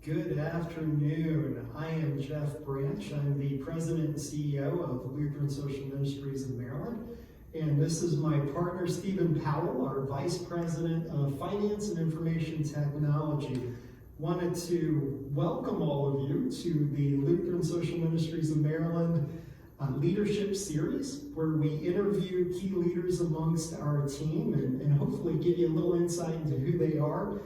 Good afternoon. I am Jeff Branch. I'm the President and CEO of Lutheran Social Ministries of Maryland. And this is my partner, Steve Powell, our Vice President of Finance and Information Technology. Wanted to welcome all of you to the Lutheran Social Ministries of Maryland Leadership Series, where we interview key leaders amongst our team and hopefully give you a little insight into who they are.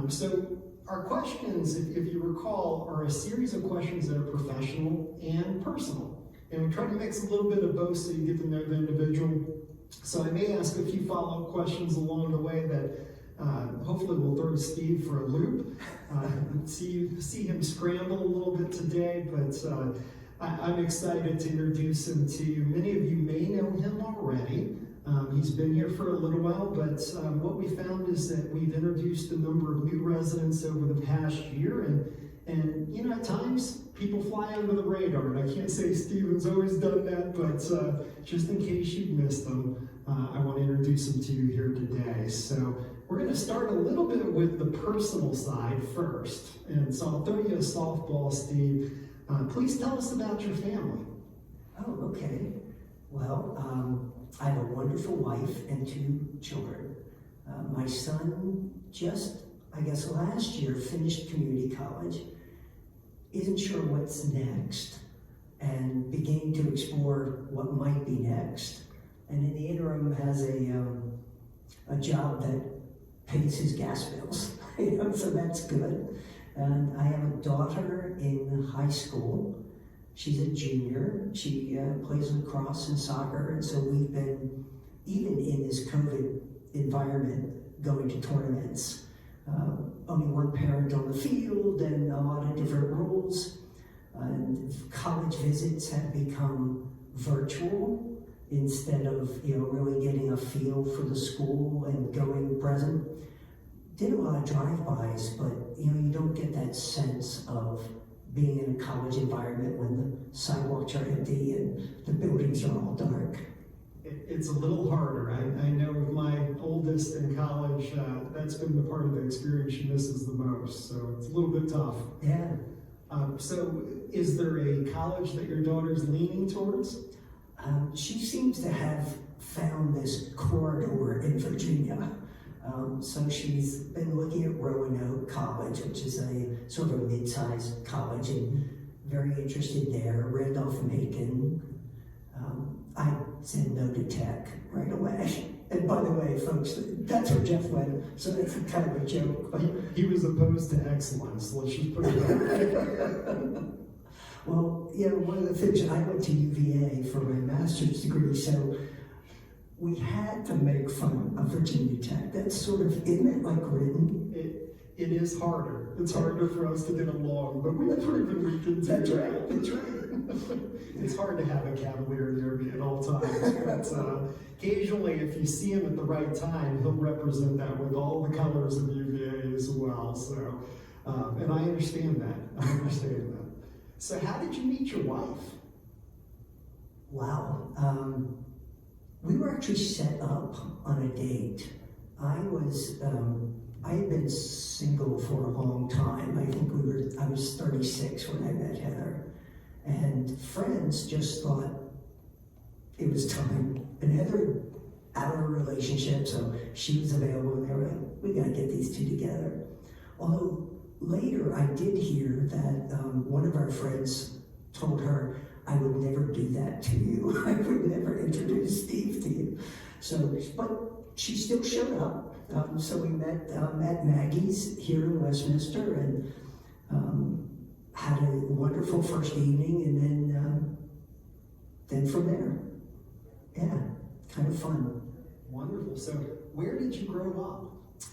So our questions, if you recall, are a series of questions that are professional and personal. And we try to mix a little bit of both so you get to know the individual. So I may ask a few follow-up questions along the way that hopefully will throw Steve for a loop. See him scramble a little bit today, but I'm excited to introduce him to you. Many of you may know him already. He's been here for a little while, but what we found is that we've introduced a number of new residents over the past year, and you know, at times people fly under the radar, and I can't say Stephen's always done that, but just in case you've missed them, I want to introduce him to you here today. So we're going to start a little bit with the personal side first, and so I'll throw you a softball, Steve. Please tell us about your family. Oh, okay. Well, I have a wonderful wife and 2 children. My son just, I guess last year, finished community college, isn't sure what's next, and beginning to explore what might be next. And in the interim has a job that pays his gas bills, so that's good. And I have a daughter in high school. She's a junior. She plays lacrosse and soccer, and so we've been, even in this COVID environment, going to tournaments. Only one parent on the field and a lot of different rules. And college visits have become virtual instead of really getting a feel for the school and going present. Did a lot of drive-bys, but you don't get that sense of being in a college environment when the sidewalks are empty and the buildings are all dark. It's a little harder. I know with my oldest in college, that's been the part of the experience she misses the most, so it's a little bit tough. Yeah. So is there a college that your daughter's leaning towards? She seems to have found this corridor in Virginia. So she's been looking at Roanoke College, which is a sort of a mid-sized college, and very interested there. Randolph-Macon. I said no to tech right away. And by the way, folks, that's where Jeff went, so that's kind of a joke. But he was opposed to excellence. Let's just put it that way. Well, one of the things, I went to UVA for my master's degree, so we had to make fun of Virginia Tech. That's sort of, isn't it like written? It is harder. It's harder for us to get along, but we've proven we can do That's it. right. That's right. It's hard to have a cavalier near at all times, but occasionally, if you see him at the right time, he'll represent that with all the colors of UVA as well. So, and I understand that. I understand that. So, how did you meet your wife? Wow. We were actually set up on a date. I had been single for a long time. I was 36 when I met Heather. And friends just thought it was time. And Heather, out of a relationship, so she was available, and they were like, we gotta get these 2 together. Although later I did hear that one of our friends told her, I would never do that to you. I would never introduce Steve to you. So, but she still showed up. So we met at Maggie's here in Westminster and had a wonderful first evening, and then from there, yeah, kind of fun. Wonderful. So, where did you grow up?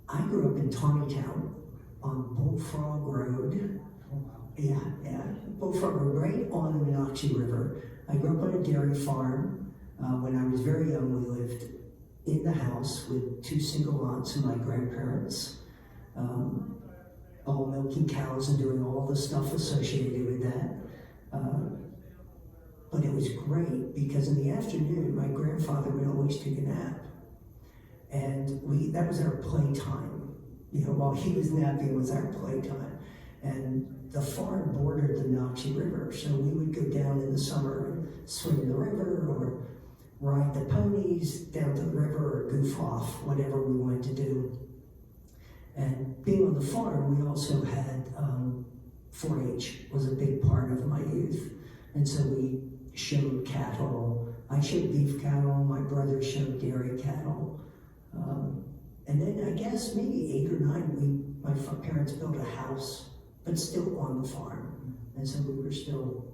I grew up in Taneytown on Bullfrog Road. Yeah. Bullfrog Road, right on the Monocacy River. I grew up on a dairy farm. When I was very young, we lived in the house with 2 single aunts and my grandparents, all milking cows and doing all the stuff associated with that. But it was great because in the afternoon, my grandfather would always take a nap. And that was our playtime. while he was napping was our playtime. And the farm bordered the Noxie River, so we would go down in the summer and swim in the river or ride the ponies down to the river or goof off, whatever we wanted to do. And being on the farm, we also had 4-H was a big part of my youth. And so we showed cattle. I showed beef cattle, my brother showed dairy cattle. And then I guess maybe 8 or 9, my parents built a house, but still on the farm. And so we were still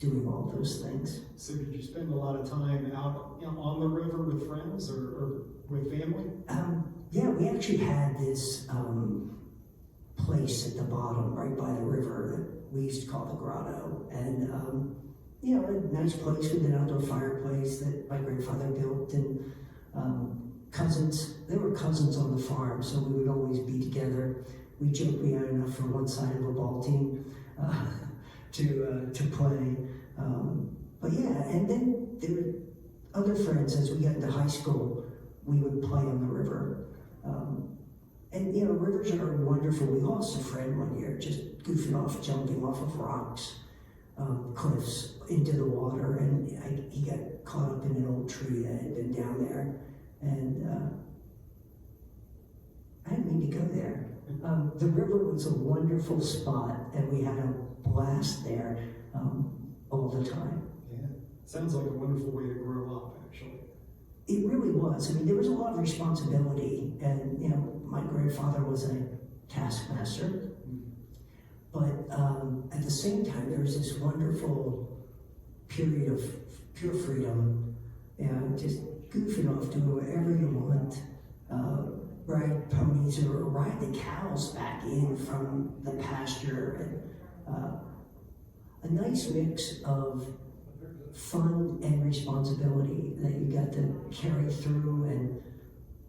doing all those things. So did you spend a lot of time out on the river with friends or with family? Yeah, we actually had this place at the bottom, right by the river, that we used to call the grotto. And, a nice place with an outdoor fireplace that my grandfather built. And cousins, there were cousins on the farm, so we would always be together. We joked we had enough for one side of a ball team to play. But yeah, and then there were other friends. As we got into high school, we would play on the river. And rivers are wonderful. We lost a friend one year, just goofing off, jumping off of rocks, cliffs into the water, and he got caught up in an old tree that had been down there. And I didn't mean to go there. The river was a wonderful spot, and we had a blast there all the time. Yeah, sounds like a wonderful way to grow up, actually. It really was. I mean, there was a lot of responsibility, and my grandfather was a taskmaster, but at the same time, there was this wonderful period of pure freedom, and just goofing off, doing whatever you want. Ride ponies or ride the cows back in from the pasture, and a nice mix of fun and responsibility that you got to carry through, and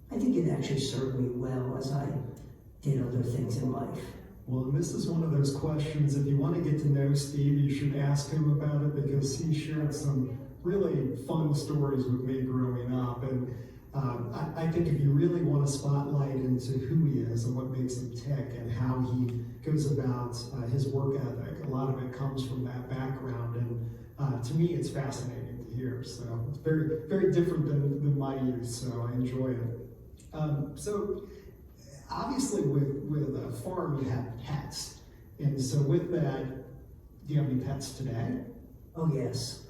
I think it actually served me well as I did other things in life. Well, and this is one of those questions, if you want to get to know Steve, you should ask him about it, because he shared some really fun stories with me growing up. And I think if you really want to spotlight into who he is and what makes him tick and how he goes about his work ethic, a lot of it comes from that background. And to me, it's fascinating to hear. So it's very, very different than my youth, so I enjoy it. So obviously with a farm, you have pets. And so with that, do you have any pets today? Oh, yes.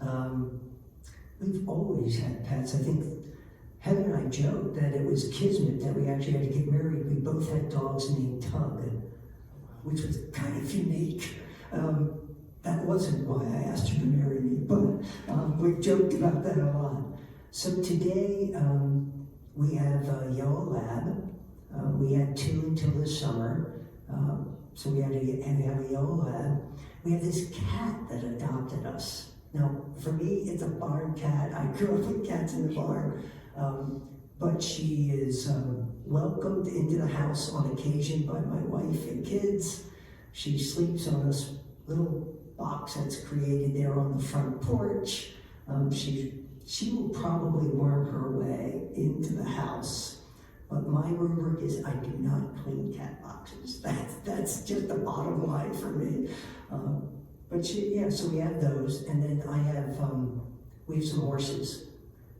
We've always had pets. I think Heather and I joked that it was kismet that we actually had to get married. We both had dogs named Tug, which was kind of unique. That wasn't why I asked her to marry me, but we've joked about that a lot. So today, we have a yellow lab. We had 2 until this summer. So we have a yellow lab. We have this cat that adopted us. Now, for me, it's a barn cat. I grew up with cats in the barn. But she is welcomed into the house on occasion by my wife and kids. She sleeps on this little box that's created there on the front porch. She will probably worm her way into the house. But my rubric is I do not clean cat boxes. That's just the bottom line for me. So we have those, and then we have some horses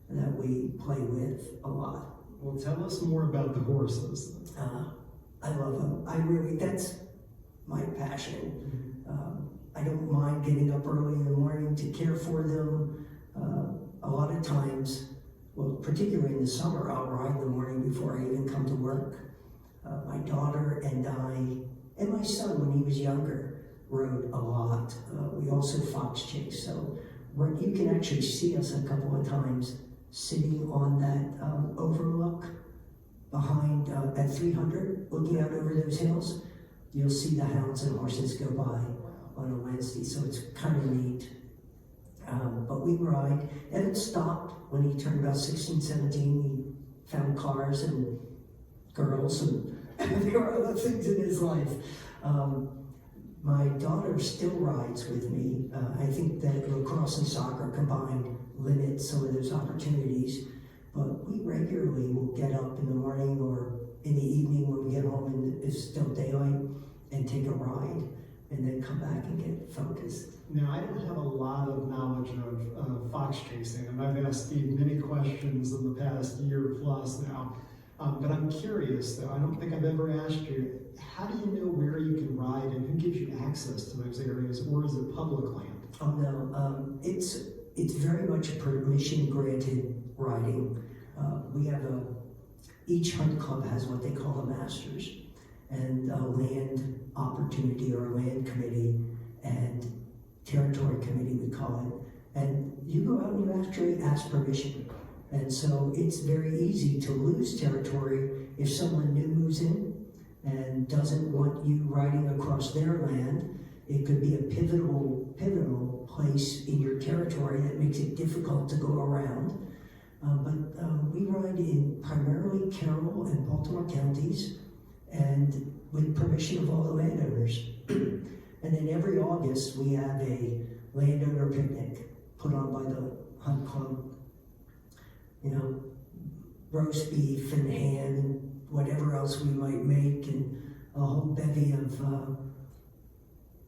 that we play with a lot. Well, tell us more about the horses. I love them. That's my passion. I don't mind getting up early in the morning to care for them. A lot of times, well, particularly in the summer, I'll ride in the morning before I even come to work. My daughter and I, and my son when he was younger, rode a lot. We also fox chased, so you can actually see us a couple of times sitting on that overlook behind at 300, looking out over those hills. You'll see the hounds and horses go by on a Wednesday, so it's kind of neat. But we ride. Evan stopped when he turned about 16, 17. He found cars and girls, and there were other things in his life. My daughter still rides with me. I think that lacrosse and soccer combined limit some of those opportunities, but we regularly will get up in the morning or in the evening when we get home and it's still daylight, and take a ride, and then come back and get focused. Now, I don't have a lot of knowledge of fox chasing, and I've asked Steve many questions in the past year plus now. But I'm curious, though, I don't think I've ever asked you, how do you know where you can ride and who gives you access to those areas, or is it public land? Oh no, it's very much permission granted riding. We have each hunt club has what they call the masters, and a land opportunity or a land committee and territory committee we call it. And you go out and you actually ask permission. And so it's very easy to lose territory if someone new moves in and doesn't want you riding across their land. It could be a pivotal place in your territory that makes it difficult to go around. But we ride in primarily Carroll and Baltimore counties, and with permission of all the landowners. And then every August we have a landowner picnic put on by the hunt club. You know, roast beef and ham and whatever else we might make, and a whole bevy of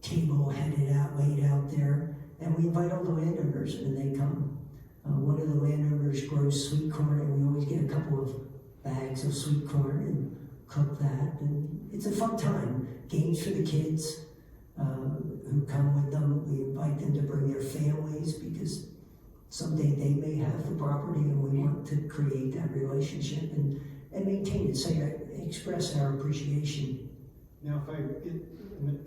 table laid out there. And we invite all the landowners, and they come. One of the landowners grows sweet corn, and we always get a couple of bags of sweet corn and cook that. And it's a fun time. Games for the kids who come with them. We invite them to bring their families because someday they may have the property, and we want to create that relationship and maintain it, express our appreciation. Now,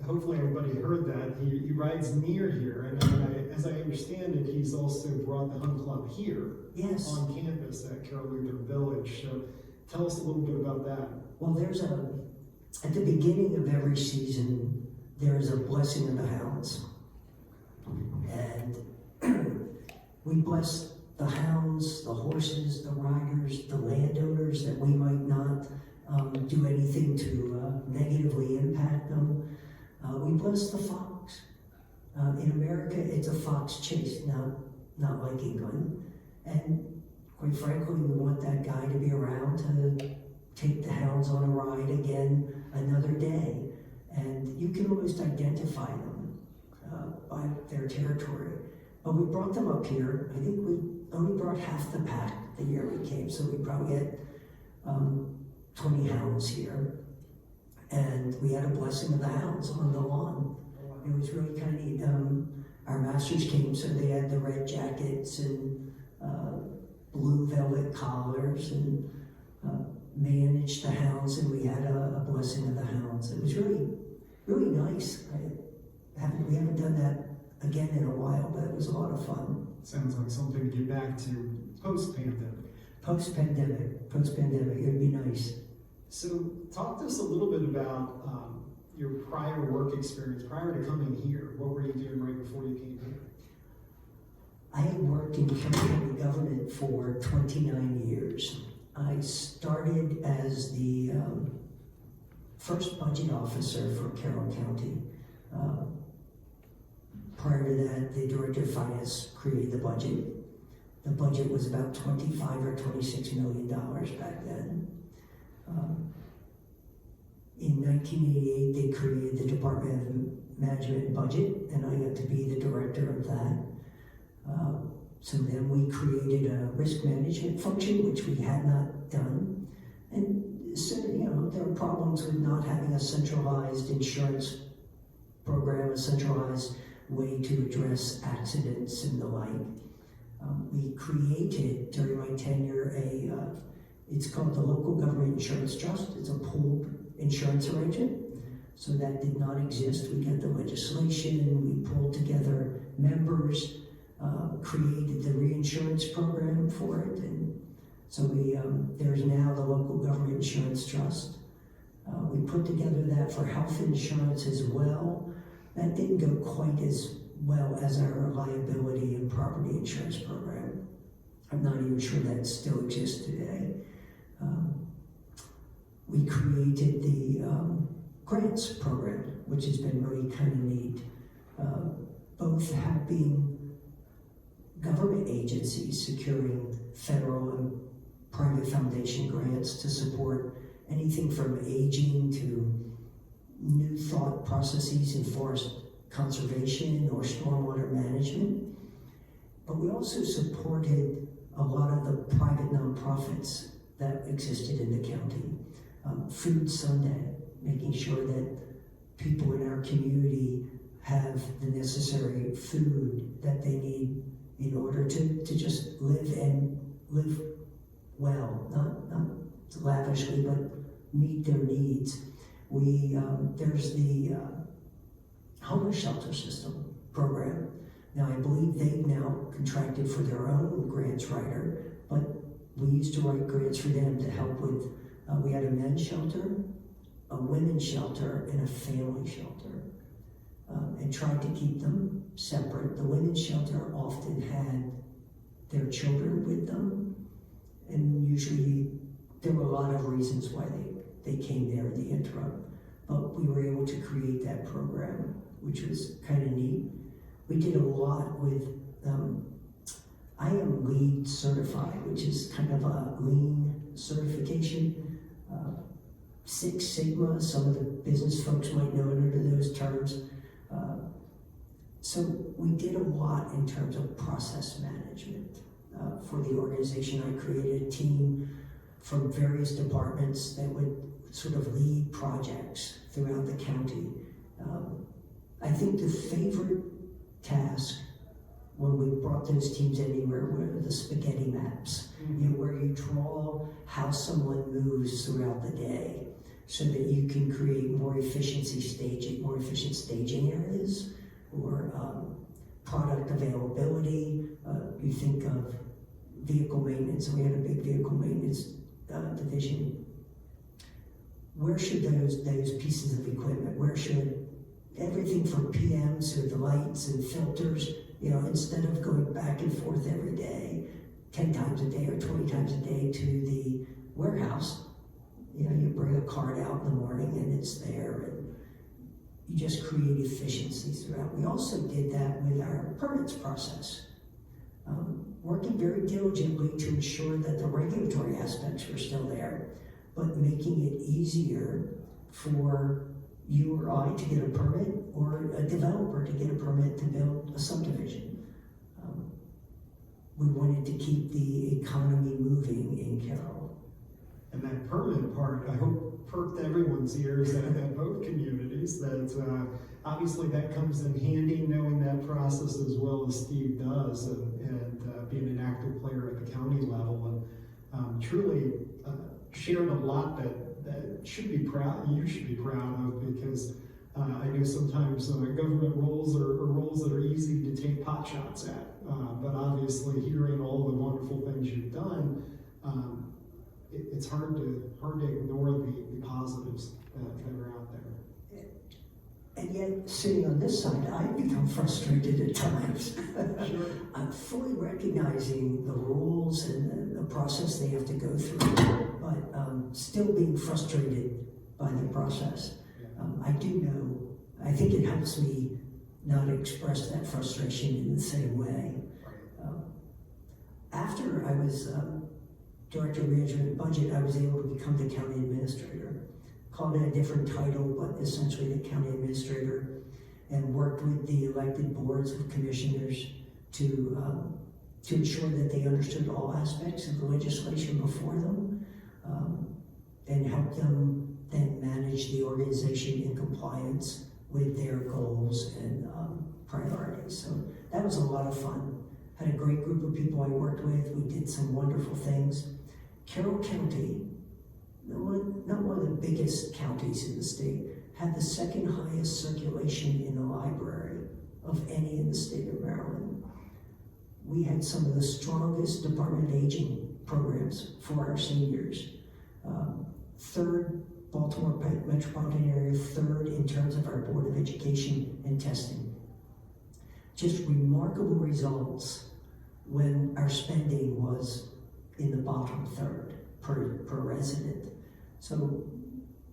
hopefully everybody heard that, he rides near here, and as I understand it, he's also brought the hunt club here. Yes. On campus at Carroll Lutheran Village. So tell us a little bit about that. Well, at the beginning of every season, there is a blessing of the hounds. And we bless the hounds, the horses, the riders, the landowners that we might not do anything to negatively impact them. We bless the fox. In America, it's a fox chase, not like England. And quite frankly, we want that guy to be around to take the hounds on a ride again another day. And you can almost identify them by their territory. But we brought them up here. I think we only brought half the pack the year we came, so we probably had 20 hounds here. And we had a blessing of the hounds on the lawn. It was really kind of neat. Our masters came, so they had the red jackets and blue velvet collars and managed the hounds, and we had a blessing of the hounds. It was really, really nice. We haven't done that again in a while, but it was a lot of fun. Sounds like something to get back to post-pandemic. Post-pandemic, it would be nice. So talk to us a little bit about your prior work experience, prior to coming here. What were you doing right before you came here? I had worked in Carroll County government for 29 years. I started as the first budget officer for Carroll County. Prior to that, the director of finance created the budget. The budget was about $25 or $26 million back then. In 1988, they created the Department of Management and Budget, and I got to be the director of that. So then we created a risk management function, which we had not done. And so, there were problems with not having a centralized insurance program, a centralized way to address accidents and the like. We created, during my tenure, it's called the Local Government Insurance Trust. It's a pooled insurance arrangement. So that did not exist. We got the legislation, we pulled together members, created the reinsurance program for it. And so there's now the Local Government Insurance Trust. We put together that for health insurance as well. That didn't go quite as well as our liability and property insurance program. I'm not even sure that still exists today. We created the grants program, which has been really kind of neat. Both helping government agencies securing federal and private foundation grants to support anything from aging to new thought processes in forest conservation or stormwater management. But we also supported a lot of the private nonprofits that existed in the county. Food Sunday, making sure that people in our community have the necessary food that they need in order to just live well, not lavishly, but meet their needs. There's the homeless shelter system program. Now, I believe they've now contracted for their own grants writer, but we used to write grants for them to help with, we had a men's shelter, a women's shelter, and a family shelter, and tried to keep them separate. The women's shelter often had their children with them, and usually there were a lot of reasons why they came there in the interim, but we were able to create that program, which was kind of neat. We did a lot with, I am LEED certified, which is kind of a lean certification. Six Sigma, some of the business folks might know it under those terms. So we did a lot in terms of process management. For the organization, I created a team from various departments that would sort of lead projects throughout the county. I think the favorite task when we brought those teams anywhere were the spaghetti maps, where you draw how someone moves throughout the day so that you can create more efficient staging areas, or product availability. You think of vehicle maintenance, and we had a big vehicle maintenance division. Where should those pieces of equipment, where should everything from PMs to the lights and filters, instead of going back and forth every day, 10 times a day or 20 times a day to the warehouse, you bring a cart out in the morning and it's there, and you just create efficiencies throughout. We also did that with our permits process, working very diligently to ensure that the regulatory aspects were still there, but making it easier for you or I to get a permit, or a developer to get a permit to build a subdivision. We wanted to keep the economy moving in Carroll. And that permit part, I hope, perked everyone's ears at both communities. That obviously that comes in handy, knowing that process as well as Steve does, and being an active player at the county level, and truly shared a lot that you should be proud of, because I know sometimes government roles are roles that are easy to take pot shots at, but obviously hearing all the wonderful things you've done, it's hard to ignore the positives that are out there. And yet, sitting on this side, I've become frustrated at times. Sure. I'm fully recognizing the rules and the process they have to go through, but still being frustrated by the process. I think it helps me not express that frustration in the same way. After I was Director of Management and Budget, I was able to become the county administrator. Called it a different title, but essentially the county administrator, and worked with the elected boards of commissioners to ensure that they understood all aspects of the legislation before them, and help them then manage the organization in compliance with their goals and priorities. So that was a lot of fun. Had a great group of people I worked with. We did some wonderful things. Carroll County, not one of the biggest counties in the state, had the second highest circulation in the library of any in the state of Maryland. We had some of the strongest Department of Aging programs for our seniors. Third Baltimore metropolitan area, third in terms of our Board of Education and testing. Just remarkable results when our spending was in the bottom third per resident. So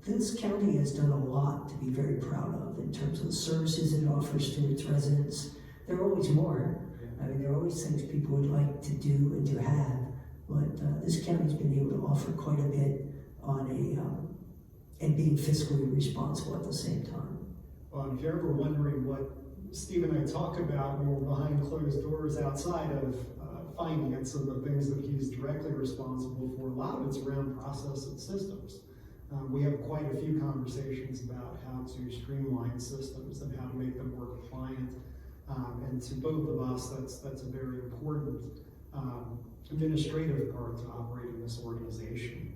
this county has done a lot to be very proud of in terms of the services it offers to its residents. There are always more. There are always things people would like to do and to have, but this county's been able to offer quite a bit on and being fiscally responsible at the same time. Well, if you're ever wondering what Steve and I talk about when we're behind closed doors outside of finance and the things that he's directly responsible for, a lot of it's around process and systems. We have quite a few conversations about how to streamline systems and how to make them more compliant. And to both of us, that's a very important administrative part to operating this organization.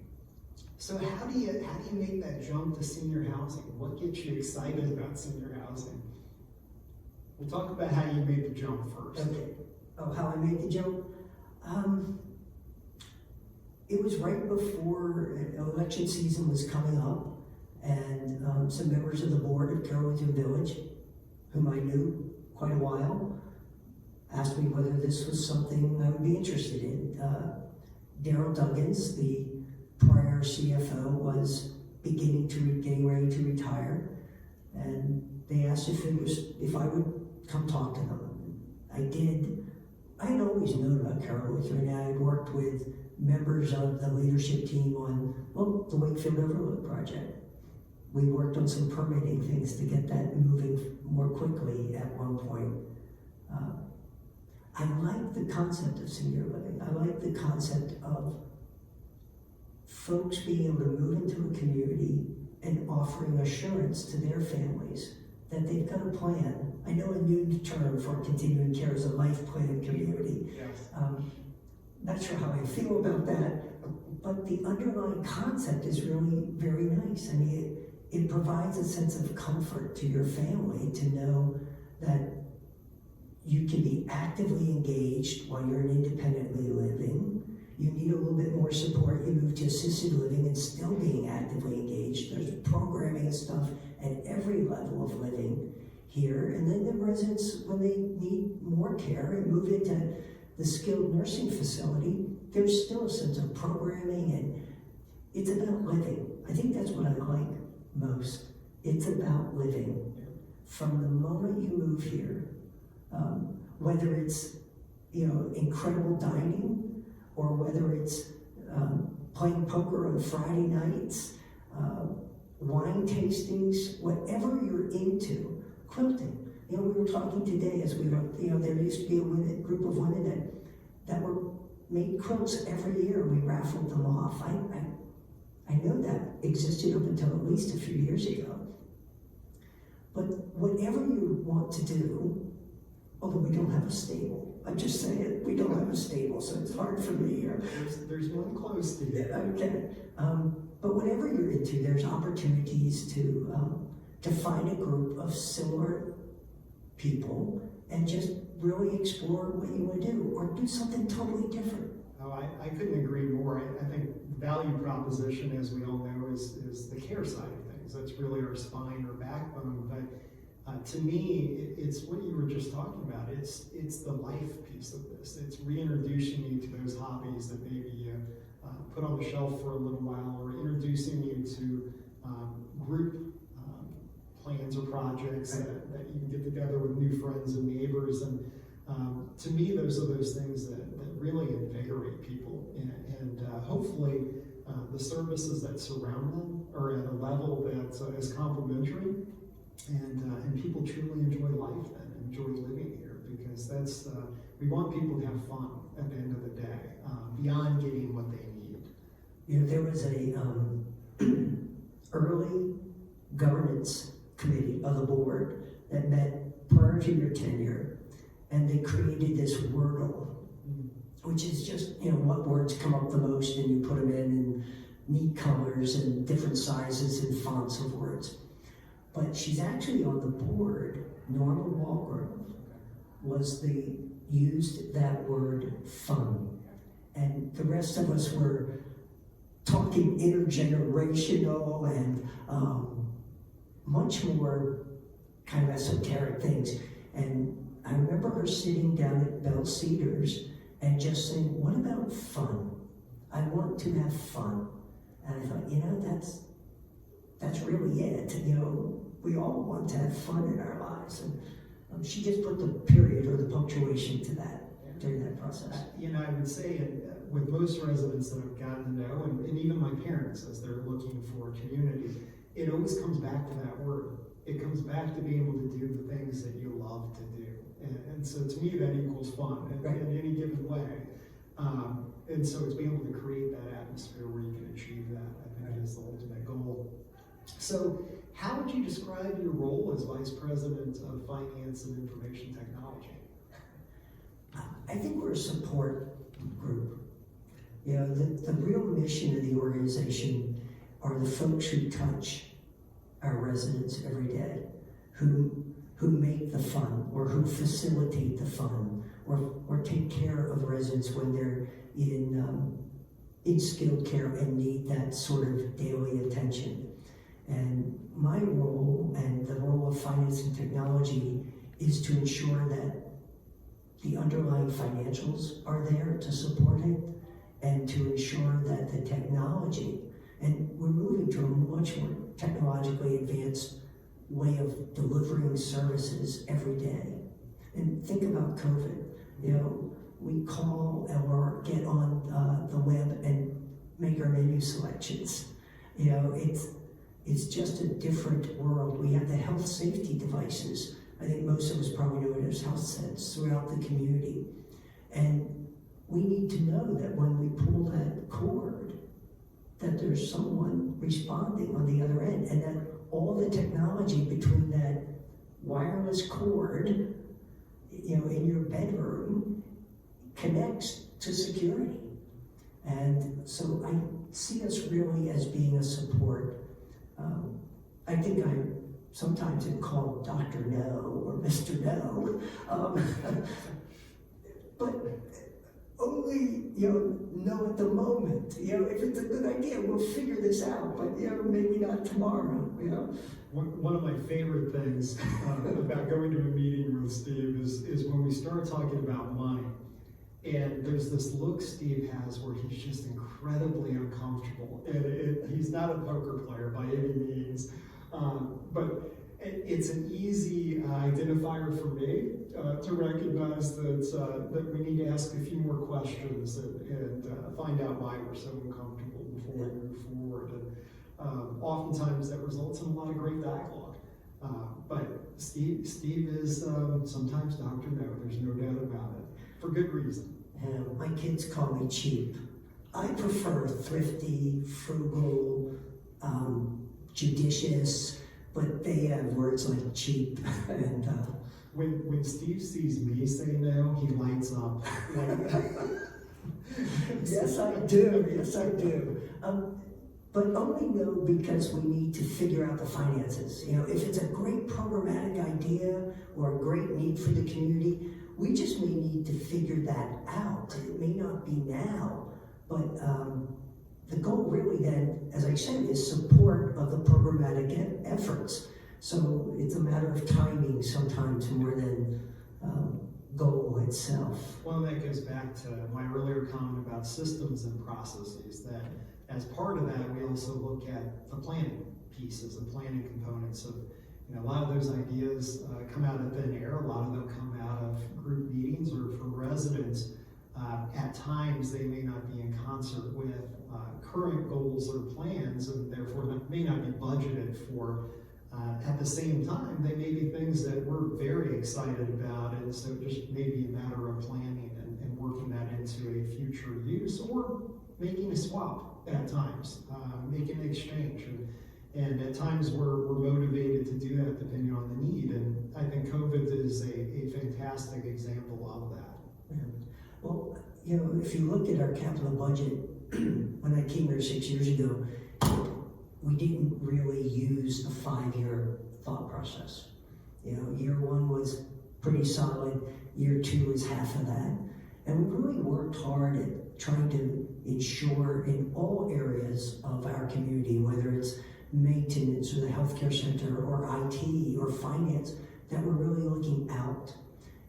So how do you make that jump to senior housing? What gets you excited about senior housing? We'll talk about how you made the jump first. Okay. Oh, how I made the jump? It was right before election season was coming up, and some members of the board of Carroll Village, whom I knew quite a while, asked me whether this was something I would be interested in. Daryl Duggins, the prior CFO, was getting ready to retire, and they asked if I would come talk to them. I did. I had always known about Carroll Lutheran, and I had worked with members of the leadership team on, the Wakefield Overlook project. We worked on some permitting things to get that moving more quickly at one point. I like the concept of senior living. I like the concept of folks being able to move into a community and offering assurance to their families that they've got a plan. I know a new term for continuing care is a life plan community. Yes. Not sure how I feel about that, but the underlying concept is really very nice. I mean, it provides a sense of comfort to your family to know that you can be actively engaged while you're independently living. You need a little bit more support. You move to assisted living and still being actively engaged. There's programming and stuff at every level of living here. And then the residents, when they need more care and move into the skilled nursing facility, there's still a sense of programming, and it's about living. I think that's what I like most. It's about living. From the moment you move here, whether it's incredible dining, or whether it's playing poker on Friday nights, wine tastings, whatever you're into, quilting. We were talking today as we were, there used to be a group of women that were made quilts every year. We raffled them off. I know that existed up until at least a few years ago. But whatever you want to do, although we don't have a stable, I'm just saying, we don't have a stable, so it's hard for me here. There's one close to you. Okay. But whatever you're into, there's opportunities to find a group of similar people and just really explore what you want to do, or do something totally different. Oh, I couldn't agree more. I think value proposition, as we all know, is the care side of things. That's really our spine or backbone. But to me, it's what you were just talking about. It's the life piece of this. It's reintroducing you to those hobbies that maybe you put on the shelf for a little while, or introducing you to group plans or projects that you can get together with new friends and neighbors. And to me, those are those things that really invigorate people. And hopefully the services that surround them are at a level that is complementary, and people truly enjoy life and enjoy living here, because that's we want people to have fun at the end of the day, beyond getting what they need. There was a early governance committee of the board that met prior to your tenure, and they created this Wordle, which is just, what words come up the most, and you put them in neat colors and different sizes and fonts of words. But she's actually on the board. Norma Walgrove used that word fun. And the rest of us were talking intergenerational and much more kind of esoteric things. And I remember her sitting down at Bell Cedars and just saying, what about fun? I want to have fun. And I thought, that's really it. We all want to have fun in our lives. And she just put the period or the punctuation to that during that process. I would say with most residents that I've gotten to know, and even my parents as they're looking for community, it always comes back to that word. It comes back to being able to do the things that you love to do. And so to me, that equals fun in any given way. And so it's being able to create that atmosphere where you can achieve that, I think is the ultimate goal. So how would you describe your role as Vice President of Finance and Information Technology? I think we're a support group. You know, the real mission of the organization are the folks who touch our residents every day, who make the fun, or who facilitate the fun, or take care of residents when they're in skilled care and need that sort of daily attention. And my role and the role of finance and technology is to ensure that the underlying financials are there to support it, and to ensure that the technology, and we're moving to a much more technologically advanced way of delivering services every day. And think about COVID. You know, we call or get on the web and make our menu selections. You know, it's just a different world. We have the health safety devices. I think most of us probably know it as health sets throughout the community. And we need to know that when we pull that cord, that there's someone responding on the other end, and that all the technology between that wireless cord, you know, in your bedroom connects to security. And so I see us really as being a support. I think I sometimes am called Dr. No or Mr. No, but only, you know at the moment. You know, if it's a good idea, we'll figure this out, but you know, maybe not tomorrow, you know. One of my favorite things about going to a meeting with Steve is when we start talking about money. And there's this look Steve has where he's just incredibly uncomfortable. And he's not a poker player by any means, but it's an easy identifier for me to recognize that we need to ask a few more questions and find out why we're so uncomfortable before we move forward. And oftentimes that results in a lot of great dialogue. But Steve is sometimes Dr. No, there's no doubt about it, for good reason. My kids call me cheap. I prefer thrifty, frugal, judicious, but they have words like cheap. And when Steve sees me say no, he lights up. Yes, I do. Yes, I do. But only no because we need to figure out the finances. You know, if it's a great programmatic idea or a great need for the community, we just may need to figure that out. It may not be now, but the goal really then, as I said, is support of the programmatic efforts. So it's a matter of timing sometimes more than goal itself. Well, that goes back to my earlier comment about systems and processes, that as part of that, we also look at the planning pieces and planning components of, you know, a lot of those ideas come out of thin air, a lot of them come out of group meetings or from residents. At times, they may not be in concert with current goals or plans, and therefore may not be budgeted for. At the same time, they may be things that we're very excited about, and so it just may be a matter of planning and working that into a future use, or making a swap at times, making an exchange. And at times we're motivated to do that depending on the need, and I think COVID is a fantastic example of that. Yeah. Well, you know, if you look at our capital budget, when I came here 6 years ago, we didn't really use the 5-year thought process. You know, year one was pretty solid, year two is half of that. And we really worked hard at trying to ensure in all areas of our community, whether it's maintenance or the healthcare center or IT or finance, that we're really looking out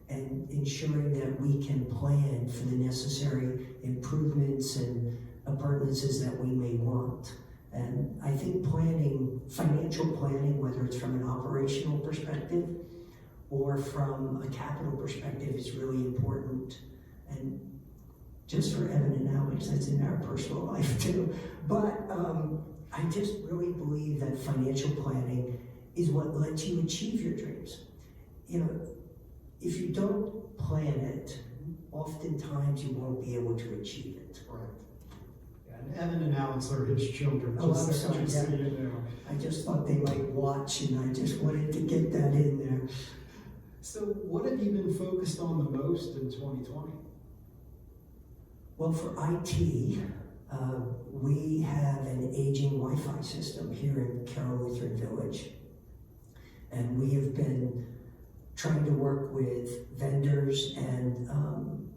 and ensuring that we can plan for the necessary improvements and appurtenances that we may want. And I think planning, financial planning, whether it's from an operational perspective or from a capital perspective, is really important. And just for Evan and Alex, that's in our personal life too. But I just really believe that financial planning is what lets you achieve your dreams. You know, if you don't plan it, oftentimes you won't be able to achieve it. Right. Yeah, and Evan and Alex are his children. Oh, just I'm so sorry, just so yeah. you know. I just thought they might watch, and I just wanted to get that in there. So what have you been focused on the most in 2020? Well, for IT, we have an aging Wi-Fi system here in Carroll Lutheran Village. And we have been trying to work with vendors and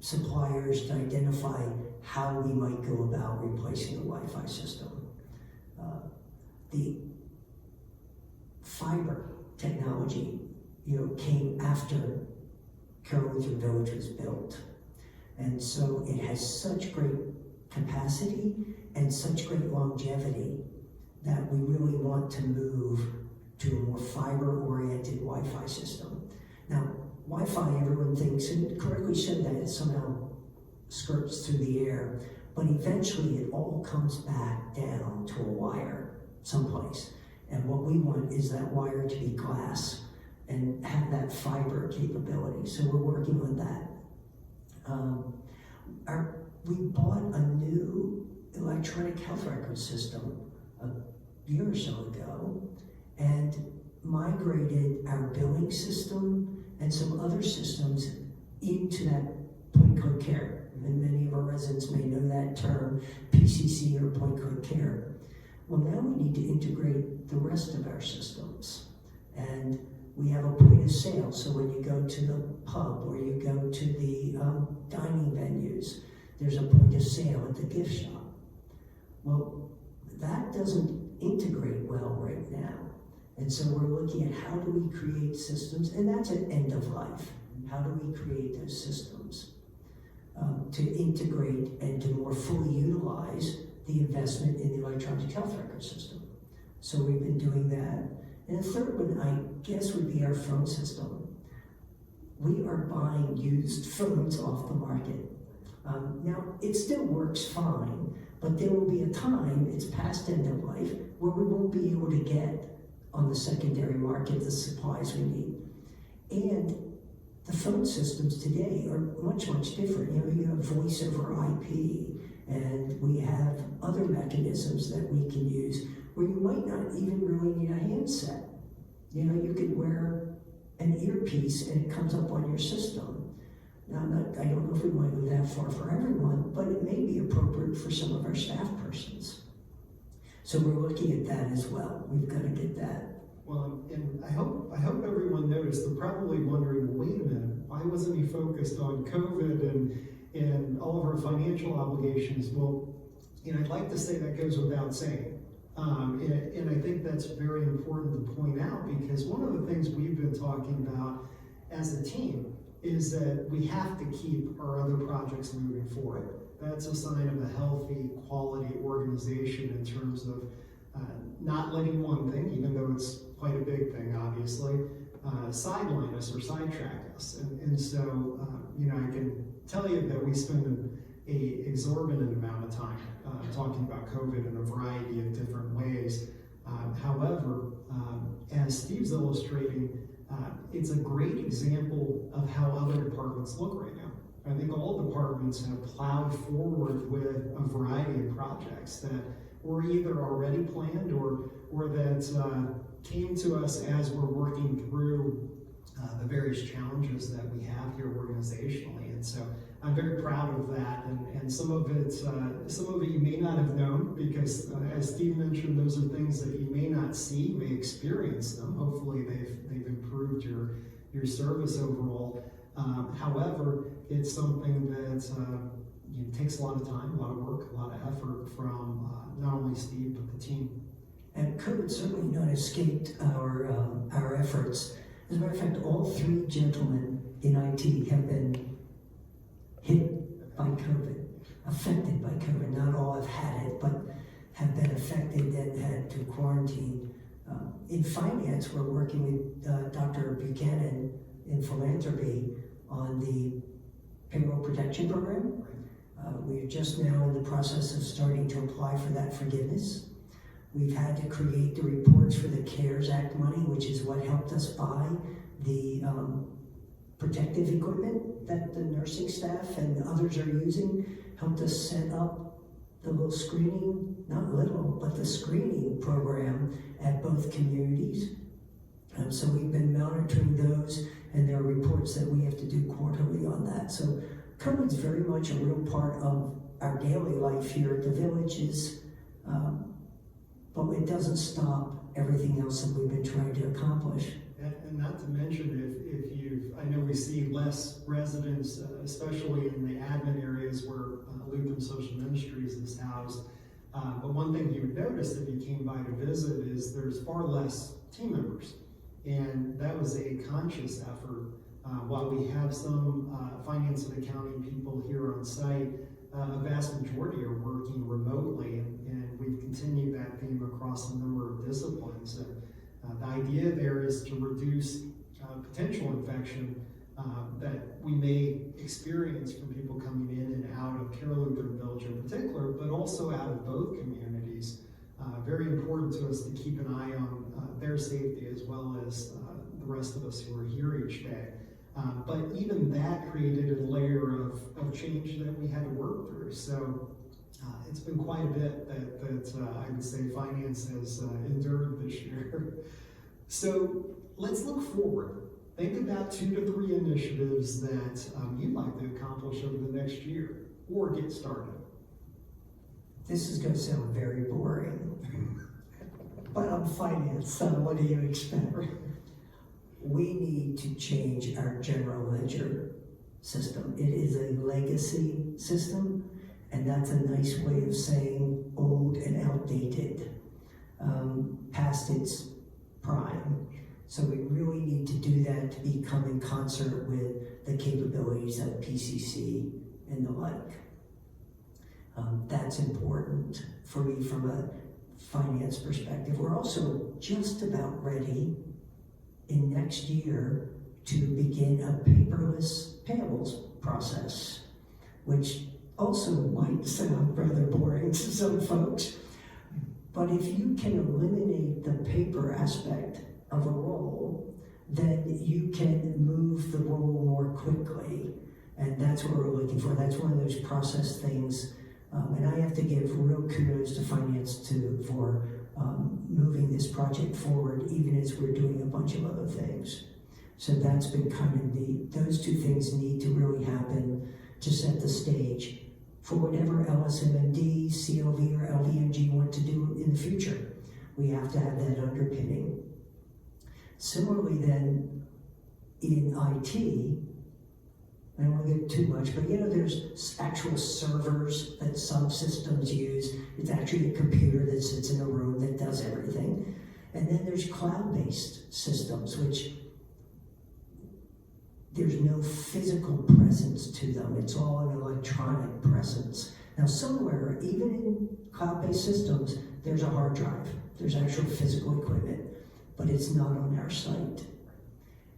suppliers to identify how we might go about replacing the Wi-Fi system. The fiber technology, came after Carroll Lutheran Village was built. And so it has such great capacity and such great longevity that we really want to move to a more fiber-oriented Wi-Fi system. Now, Wi-Fi, everyone thinks, and correctly said, that it somehow skirts through the air, but eventually it all comes back down to a wire someplace. And what we want is that wire to be glass and have that fiber capability. So we're working on that. We bought a new electronic health record system a year or so ago and migrated our billing system and some other systems into that point code care. And many of our residents may know that term, PCC or point code care. Well, now we need to integrate the rest of our systems. And we have a point of sale, so when you go to the pub or you go to the dining venues, there's a point of sale at the gift shop. Well, that doesn't integrate well right now. And so we're looking at how do we create systems, and that's at end of life. How do we create those systems to integrate and to more fully utilize the investment in the electronic health record system? So we've been doing that. And the third one, I guess, would be our phone system. We are buying used phones off the market. Now, it still works fine, but there will be a time, it's past end of life, where we won't be able to get on the secondary market the supplies we need. And the phone systems today are much, much different. You have voice over IP, and we have other mechanisms that we can use where you might not even really need a handset. You could wear an earpiece and it comes up on your system. Now, I don't know if we want to go that far for everyone, but it may be appropriate for some of our staff persons. So we're looking at that as well. We've got to get that. Well, and I hope everyone noticed. They're probably wondering, wait a minute, why wasn't he focused on COVID and all of our financial obligations? Well, I'd like to say that goes without saying. And I think that's very important to point out, because one of the things we've been talking about as a team is that we have to keep our other projects moving forward. That's a sign of a healthy, quality organization in terms of not letting one thing, even though it's quite a big thing, obviously, sideline us or sidetrack us. And so, I can tell you that we spend an exorbitant amount of time talking about COVID in a variety of different ways. However, as Steve's illustrating, it's a great example of how other departments look right now. I think all departments have plowed forward with a variety of projects that were either already planned or that came to us as we're working through the various challenges that we have here organizationally. And so I'm very proud of that, and some of it you may not have known, because as Steve mentioned, those are things that you may not see, you may experience them. Hopefully they've improved your service overall. However, it's something that takes a lot of time, a lot of work, a lot of effort from not only Steve but the team. And COVID certainly not escaped our efforts. As a matter of fact, all three gentlemen in IT have been hit by COVID, affected by COVID. Not all have had it, but have been affected and had to quarantine. In finance, we're working with Dr. Buchanan in philanthropy on the payroll protection program. We're just now in the process of starting to apply for that forgiveness. We've had to create the reports for the CARES Act money, which is what helped us buy the protective equipment that the nursing staff and others are using, helped us set up the little screening, not little, but the screening program at both communities. So we've been monitoring those, and there are reports that we have to do quarterly on that. So COVID's very much a real part of our daily life here at the villages, but it doesn't stop everything else that we've been trying to accomplish. And not to mention, I know we see less residents, especially in the admin areas where Lutheran Social Ministries is housed. But one thing you would notice if you came by to visit is there's far less team members. And that was a conscious effort. While we have some finance and accounting people here on site, a vast majority are working remotely, and we've continued that theme across a number of disciplines. The idea there is to reduce potential infection that we may experience from people coming in and out of Carroll Lutheran Village in particular, but also out of both communities. Very important to us to keep an eye on their safety as well as the rest of us who are here each day. But even that created a layer of change that we had to work through. So it's been quite a bit that I would say finance has endured this year. So let's look forward. Think about 2 to 3 initiatives that you'd like to accomplish over the next year or get started. This is going to sound very boring, but I'm finance, so what do you expect? We need to change our general ledger system. It is a legacy system, and that's a nice way of saying old and outdated, past its prime. So we really need to do that to become in concert with the capabilities of PCC and the like. That's important for me from a finance perspective. We're also just about ready in next year to begin a paperless payables process, which also might sound rather boring to some folks. But if you can eliminate the paper aspect of a role, then you can move the role more quickly. And that's what we're looking for. That's one of those process things. And I have to give real kudos to finance for moving this project forward, even as we're doing a bunch of other things. So that's been kind of neat. Those 2 things need to really happen to set the stage for whatever LSMMD, CLV, or LVMG want to do in the future. We have to have that underpinning. Similarly then, in IT, I don't want to get too much, but there's actual servers that some systems use. It's actually a computer that sits in a room that does everything. And then there's cloud-based systems, which there's no physical presence to them. It's all an electronic presence. Now somewhere, even in cloud-based systems, there's a hard drive. There's actual physical equipment, but it's not on our site.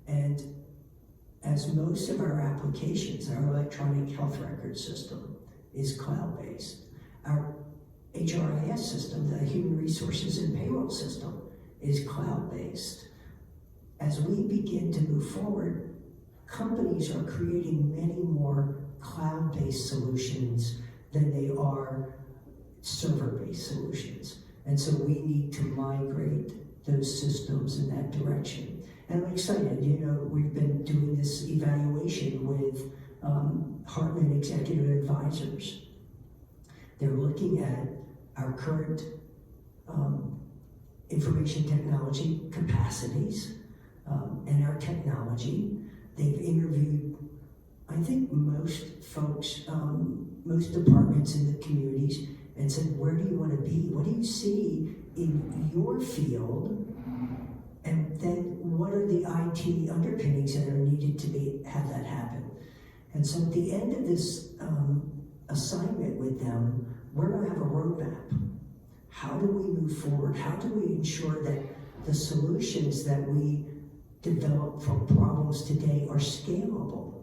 And as most of our applications, our electronic health record system is cloud-based. Our HRIS system, the Human Resources and Payroll system, is cloud-based. As we begin to move forward, companies are creating many more cloud-based solutions than they are server-based solutions. And so we need to migrate those systems in that direction. And I'm excited, we've been doing this evaluation with Hartman Executive Advisors. They're looking at our current information technology capacities and our technology. They've interviewed, I think, most folks, most departments in the communities, and said, where do you want to be? What do you see in your field? And then what are the IT underpinnings that are needed to have that happen? And so at the end of this assignment with them, we're going to have a roadmap. How do we move forward? How do we ensure that the solutions that we develop for problems today are scalable?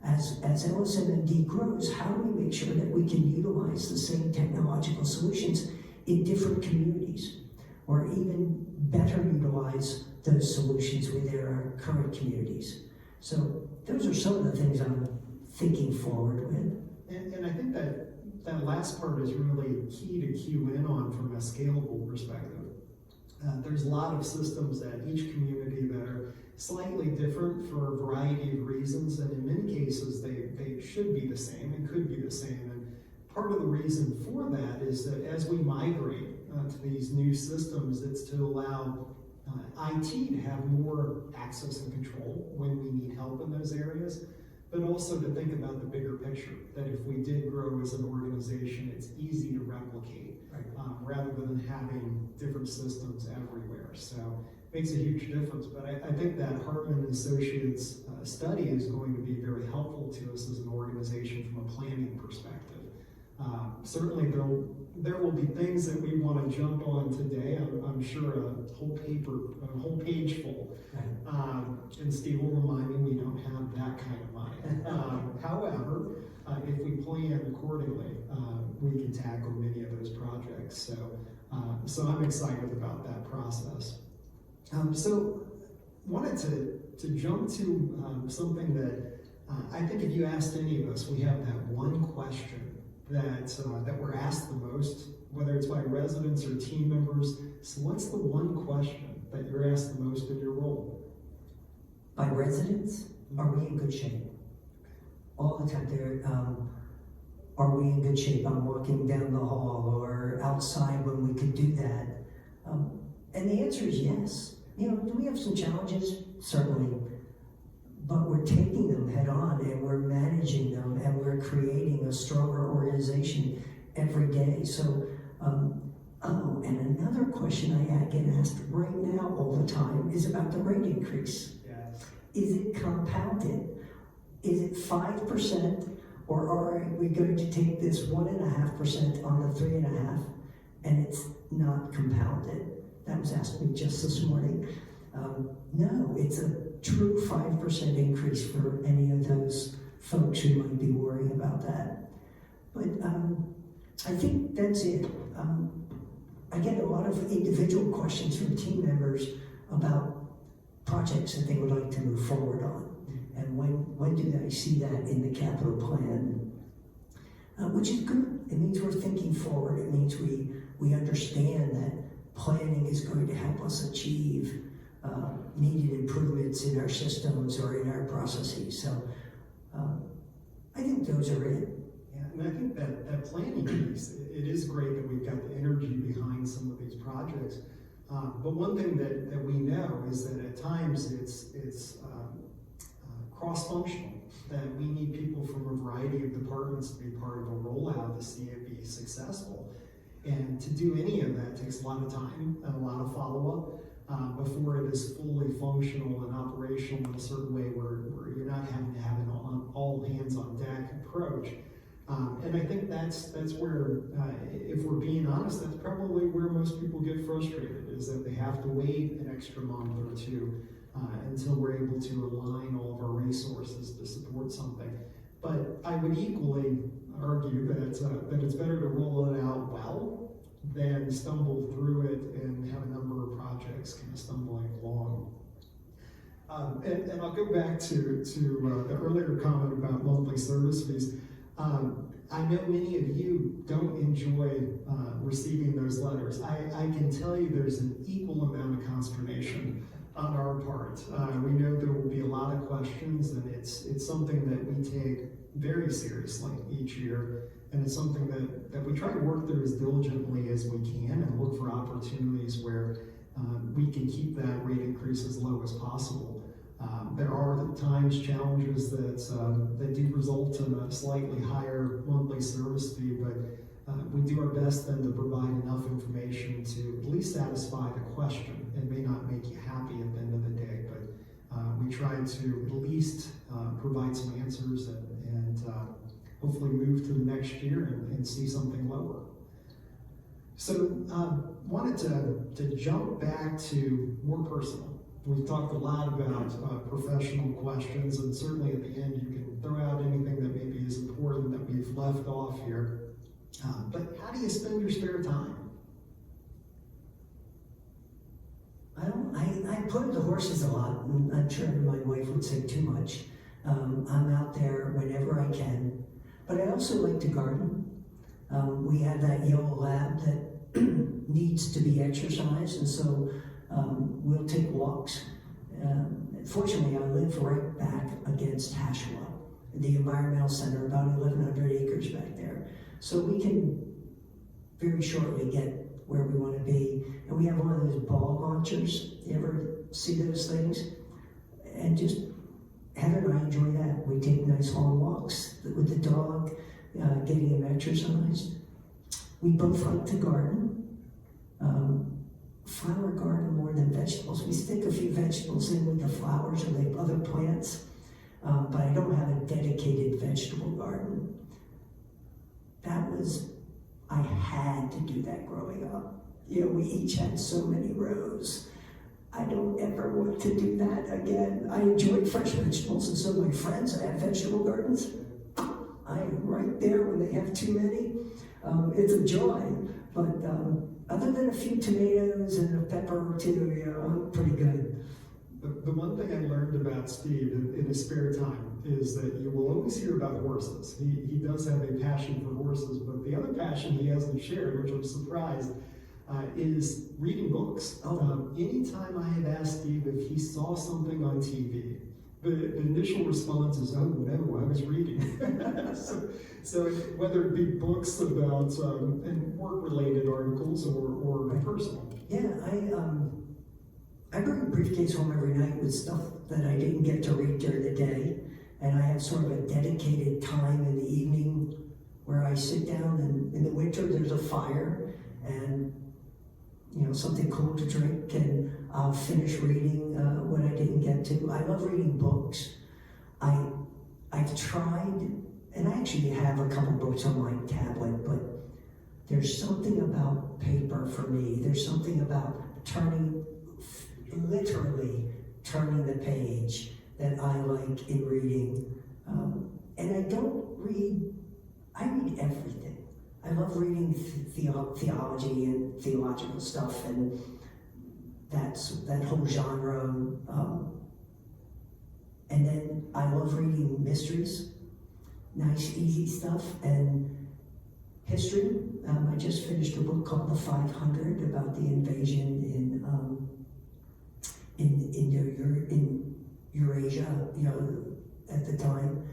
As LSM&D grows, how do we make sure that we can utilize the same technological solutions in different communities, or even better utilize those solutions within our current communities? So those are some of the things I'm thinking forward with. And I think that last part is really key to cue in on from a scalable perspective. There's a lot of systems at each community that are slightly different for a variety of reasons, and in many cases they should be the same and could be the same. And part of the reason for that is that as we migrate to these new systems, it's to allow IT to have more access and control when we need help in those areas, but also to think about the bigger picture, that if we did grow as an organization, it's easy to replicate, rather than having different systems everywhere. So it makes a huge difference. But I think that Hartman and Associates study is going to be very helpful to us as an organization from a planning perspective. Certainly there will be things that we want to jump on today. I'm sure a whole page full. And Steve will remind me we don't have that kind of money. However, if we plan accordingly, we can tackle many of those projects. So I'm excited about that process. So wanted to jump to something that I think if you asked any of us, we have that one question that we're asked the most, whether it's by residents or team members. So what's the one question that you're asked the most in your role? By residents, are we in good shape? All the time there, are we in good shape? I'm walking down the hall or outside when we could do that. And the answer is yes. Do we have some challenges? Certainly. But we're taking them head on, and we're managing them, and we're creating a stronger organization every day. So, and another question I get asked right now all the time is about the rate increase. Yes. Is it compounded? Is it 5%, or are we going to take this 1.5% on the 3.5%, and it's not compounded? That was asked me just this morning. No, it's a true 5% increase for any of those folks who might be worrying about that. But I think that's it. I get a lot of individual questions from team members about projects that they would like to move forward on. And when do they see that in the capital plan? Which is good. It means we're thinking forward. It means we understand that planning is going to help us achieve needed improvements in our systems or in our processes. So I think those are it. Yeah, and I think that planning piece, it is great that we've got the energy behind some of these projects. But one thing that we know is that at times it's cross-functional, that we need people from a variety of departments to be part of a rollout to see it be successful. And to do any of that takes a lot of time and a lot of follow-up before it is fully functional and operational in a certain way where you're not having to have an all hands on deck approach. And I think that's where, if we're being honest, that's probably where most people get frustrated, is that they have to wait an extra month or two until we're able to align all of our resources to support something. But I would equally argue that it's better to roll it out well than stumble through it and have a number of projects kind of stumbling along. And I'll go back to the earlier comment about monthly service fees. I know many of you don't enjoy receiving those letters. I can tell you there's an equal amount of consternation on our part. We know there will be a lot of questions, and it's something that we take very seriously each year, and it's something that we try to work through as diligently as we can and look for opportunities where we can keep that rate increase as low as possible. There are at times challenges that do result in a slightly higher monthly service fee, but we do our best then to provide enough information to at least satisfy the question. It may not make you happy at the end of the day, but we try to at least provide some answers and hopefully move to the next year and see something lower. So wanted to jump back to more personal. We've talked a lot about professional questions, and certainly at the end you can throw out anything that maybe is important that we've left off here. But how do you spend your spare time? I put up the horses a lot, and I'm sure my wife would say too much. I'm out there whenever I can, but I also like to garden. We have that yellow lab that needs to be exercised, and so we'll take walks. Fortunately, I live right back against Hashua, the environmental center, about 1,100 acres back there. So we can very shortly get where we want to be. And we have one of those ball launchers. You ever see those things? And just Heather and I enjoy that. We take nice long walks with the dog, getting him exercised. We both like to garden. Flower garden more than vegetables. We stick a few vegetables in with the flowers or the other plants, but I don't have a dedicated vegetable garden. I had to do that growing up. You know, we each had so many rows. I don't ever want to do that again. I enjoy fresh vegetables, and so my friends that have vegetable gardens, I am right there when they have too many. It's a joy, but other than a few tomatoes and a pepper or two, you know, I'm pretty good. The one thing I learned about Steve in his spare time is that you will always hear about horses. He does have a passion for horses, but the other passion he hasn't shared, which I'm surprised, is reading books. Anytime I have asked Steve if he saw something on TV, the initial response is, "Oh no, I was reading." so whether it be books about and work-related articles or personal. Yeah, I bring a briefcase home every night with stuff that I didn't get to read during the day, and I have sort of a dedicated time in the evening where I sit down, and in the winter there's a fire and something cool to drink, and I'll finish reading what I didn't get to. I love reading books. I've tried, and I actually have a couple books on my tablet, but there's something about paper for me. There's something about literally turning the page that I like in reading. And I read everything. I love reading theology and theological stuff, and that whole genre. And then I love reading mysteries, nice, easy stuff, and history. I just finished a book called The 500 about the invasion in Eurasia, at the time.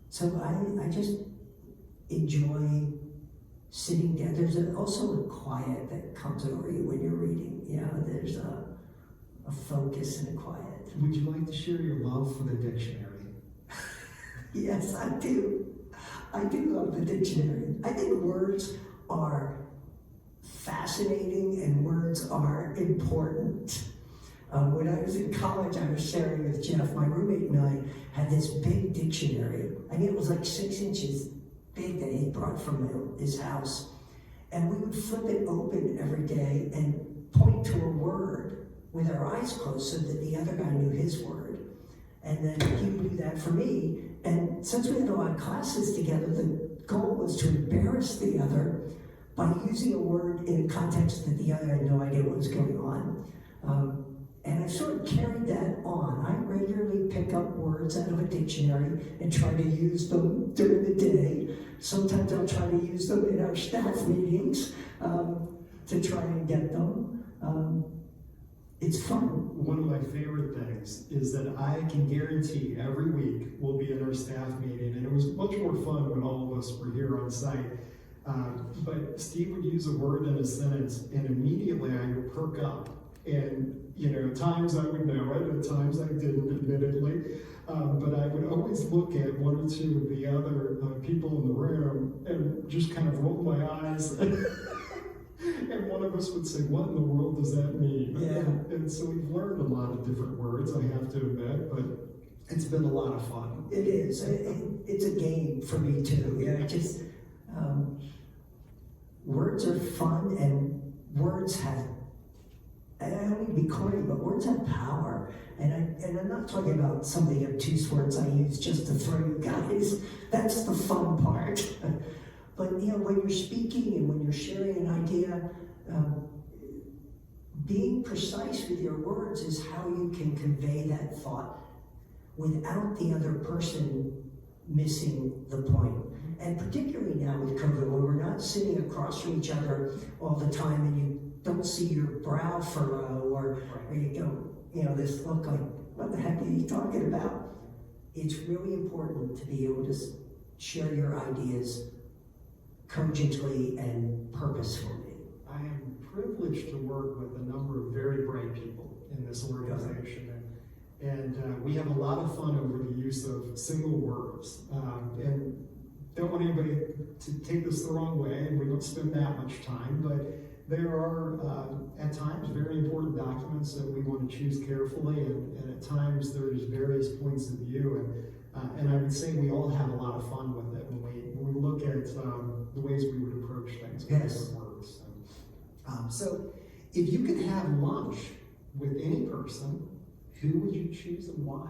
So I just enjoy sitting down. There's also a quiet that comes over you when you're reading. There's a focus and a quiet. Would you like to share your love for the dictionary? Yes, I do. I do love the dictionary. I think words are fascinating and words are important. When I was in college, I was sharing with Jeff, my roommate and I had this big dictionary. I mean, it was like 6 inches big that he brought from his house. And we would flip it open every day and point to a word with our eyes closed so that the other guy knew his word. And then he would do that for me. And since we had a lot of classes together, the goal was to embarrass the other by using a word in a context that the other had no idea what was going on. And I sort of carried that on. I regularly pick up words out of a dictionary and try to use them during the day. Sometimes I'll try to use them in our staff meetings to try and get them. It's fun. One of my favorite things is that I can guarantee every week we'll be in our staff meeting, and it was much more fun when all of us were here on site. But Steve would use a word in a sentence, and immediately I would perk up. And, at times I would know it, at times I didn't, admittedly. But I would always look at one or two of the other people in the room and just kind of roll my eyes. And one of us would say, "What in the world does that mean?" Yeah. And so we've learned a lot of different words, I have to admit, but it's been a lot of fun. It is. It's a game for me too. Words are fun, and words have and I don't mean to be corny, but words have power. And I'm not talking about some of the obtuse words I use just to throw you guys. That's the fun part. But when you're speaking and when you're sharing an idea, being precise with your words is how you can convey that thought without the other person missing the point. And particularly now with COVID, when we're not sitting across from each other all the time and you don't see your brow furrow or you go, this look like, what the heck are you talking about? It's really important to be able to share your ideas cogently and purposefully. I am privileged to work with a number of very bright people in this organization. And we have a lot of fun over the use of single words. And don't want anybody to take this the wrong way, and we don't spend that much time, but there are, at times, very important documents that we want to choose carefully, and at times there's various points of view, and I would say we all have a lot of fun with it when we look at the ways we would approach things with different words. So if you could have lunch with any person, who would you choose and why?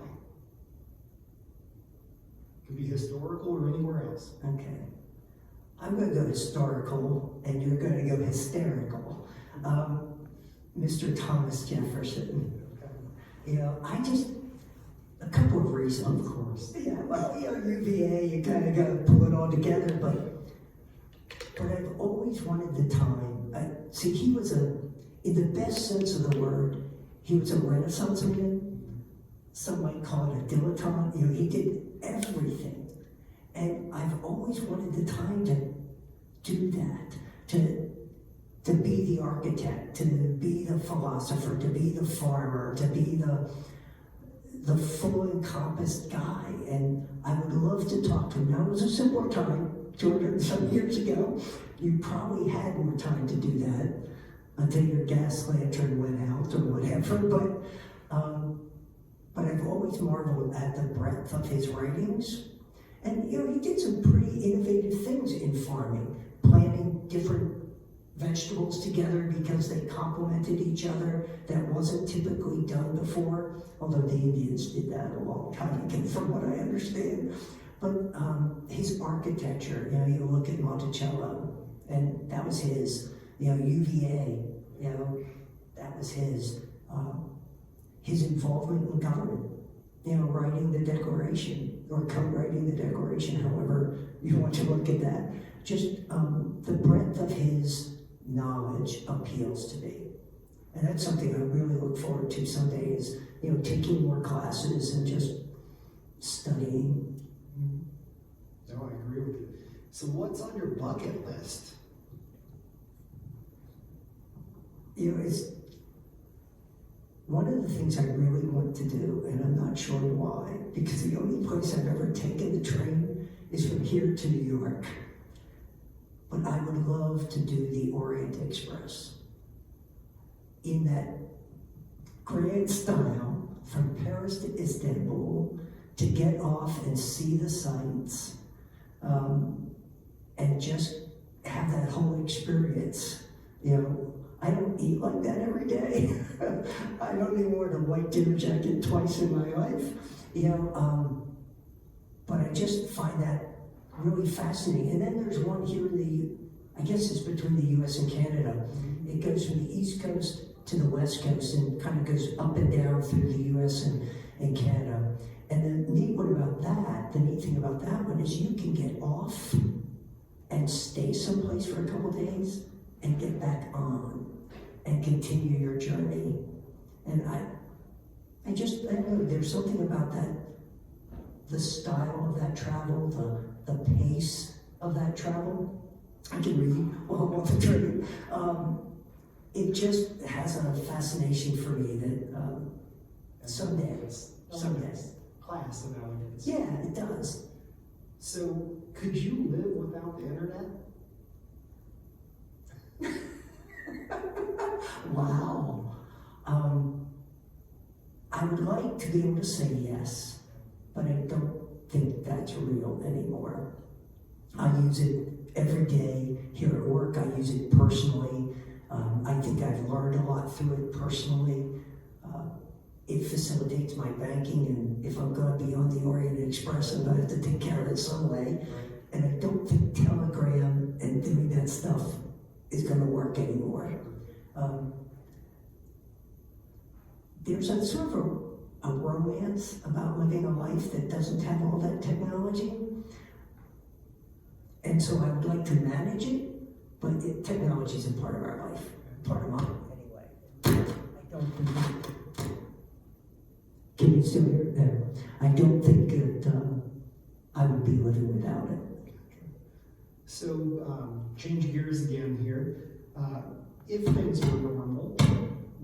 Could be historical or anywhere else. Okay. I'm going to go historical, and you're going to go hysterical. Mr. Thomas Jefferson. Okay. A couple of reasons. Of course. Yeah, well, UVA, you kind of got to pull it all together, but I've always wanted the time. See, he was in the best sense of the word, he was a Renaissance man. Some might call it a dilettante. He did everything. And I've always wanted the time to do that, to be the architect, to be the philosopher, to be the farmer, to be the full encompassed guy. And I would love to talk to him. Now, it was a simpler time, 200 and some years ago. You probably had more time to do that until your gas lantern went out or whatever. But I've always marveled at the breadth of his writings. And he did some pretty innovative things in farming, planting different vegetables together because they complemented each other. That wasn't typically done before, although the Indians did that a long time ago, from what I understand. But his architecture, you look at Monticello, and that was his. UVA, that was his. His involvement in government, writing the Declaration, or co-writing the Declaration, however you want to look at that. Just the breadth of his knowledge appeals to me. And that's something I really look forward to someday is, taking more classes and just studying. No, I agree with you. So what's on your bucket list? It's one of the things I really want to do, and I'm not sure why, because the only place I've ever taken the train is from here to New York. But I would love to do the Orient Express in that grand style from Paris to Istanbul, to get off and see the sights, and just have that whole experience. I don't eat like that every day. I don't even wear the white dinner jacket twice in my life, but I just find that really fascinating. And then there's one here I guess it's between the US and Canada. It goes from the East Coast to the West Coast and kind of goes up and down through the US and Canada. And the neat thing about that one is you can get off and stay someplace for a couple days and get back on and continue your journey. And I know there's something about that, the style of that travel, the pace of that travel. I can read while I'm on the train. It just has a fascination for me that someday. Class and elegance. Yeah, it does. So, could you live without the internet? Wow. I would like to be able to say yes, but I don't think that's real anymore. I use it every day here at work. I use it personally. I think I've learned a lot through it personally. It facilitates my banking, and if I'm going to be on the Orient Express, I'm going to have to take care of it some way. Right. And I don't think Telegram and doing that stuff is going to work anymore. There's a sort of a romance about living a life that doesn't have all that technology. And so I would like to manage it, but technology is a part of our life, part of mine anyway. I don't think, can you still hear it there? I don't think that I would be living without it. So, change gears again here. If things were normal,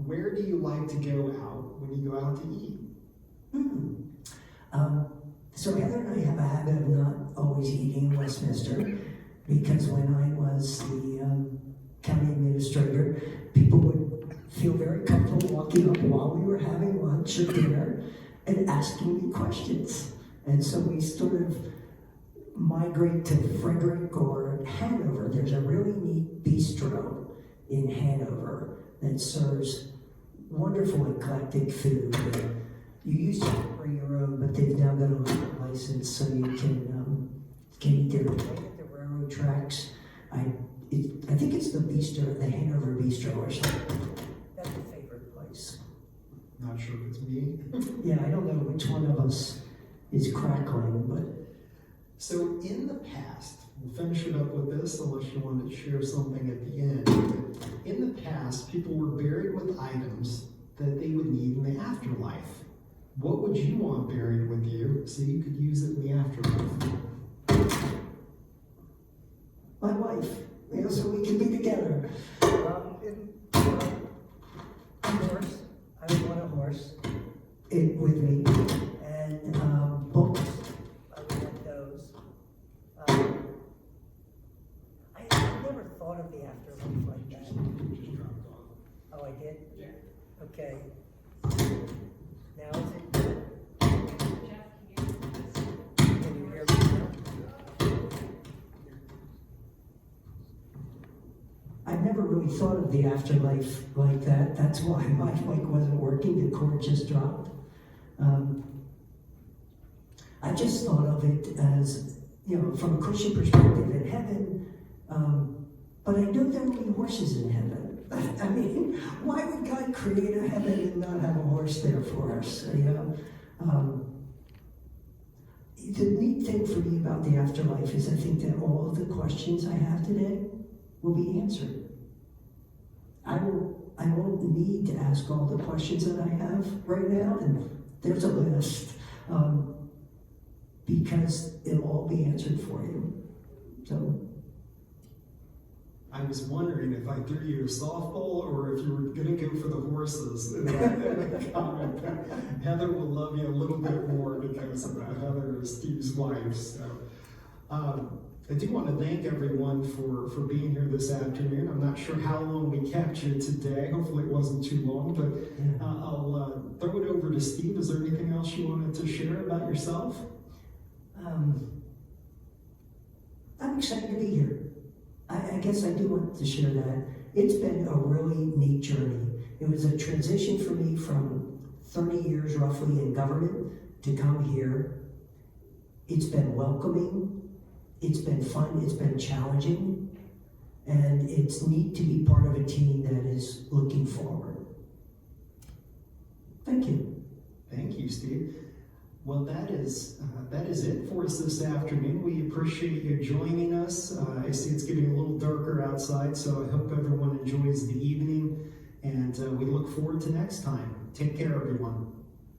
where do you like to go out when you go out to eat? So Heather and I have a habit of not always eating in Westminster, because when I was the county administrator, people would feel very comfortable walking up while we were having lunch or dinner and asking me questions. And so we sort of migrate to Frederick or Hanover. There's a really neat bistro in Hanover that serves wonderful eclectic food. You used to bring your own, but they've now got a liquor license, so you can eat there right at the railroad tracks. I think it's the bistro, the Hanover Bistro or something. That's a favorite place. Not sure if it's me. Yeah, I don't know which one of us is crackling, but... So in the past, we'll finish it up with this unless you want to share something at the end. In the past, people were buried with items that they would need in the afterlife. What would you want buried with you so you could use it in the afterlife? My wife, so we can be together. A horse. I would want a horse with me. And books. I would want those. I never thought of the afterlife like that. Just dropped off. Oh, I did? Yeah. Okay. Now is it? Can you hear me now? I've never really thought of the afterlife like that. That's why my mic wasn't working. The cord just dropped. I just thought of it as, from a Christian perspective in heaven. But I know there will be horses in heaven. I mean, why would God create a heaven and not have a horse there for us? The neat thing for me about the afterlife is I think that all of the questions I have today will be answered. I won't need to ask all the questions that I have right now, and there's a list, because it'll all be answered for you. So. I was wondering if I threw you a softball or if you were going to go for the horses. Heather will love you a little bit more because of that. Heather is Steve's wife. So, I do want to thank everyone for being here this afternoon. I'm not sure how long we kept you today. Hopefully it wasn't too long, but I'll throw it over to Steve. Is there anything else you wanted to share about yourself? I'm excited to be here. I guess I do want to share that. It's been a really neat journey. It was a transition for me from 30 years roughly in government to come here. It's been welcoming, it's been fun, it's been challenging, and it's neat to be part of a team that is looking forward. Thank you. Thank you, Steve. Well, that is it for us this afternoon. We appreciate you joining us. I see it's getting a little darker outside, so I hope everyone enjoys the evening, and we look forward to next time. Take care, everyone.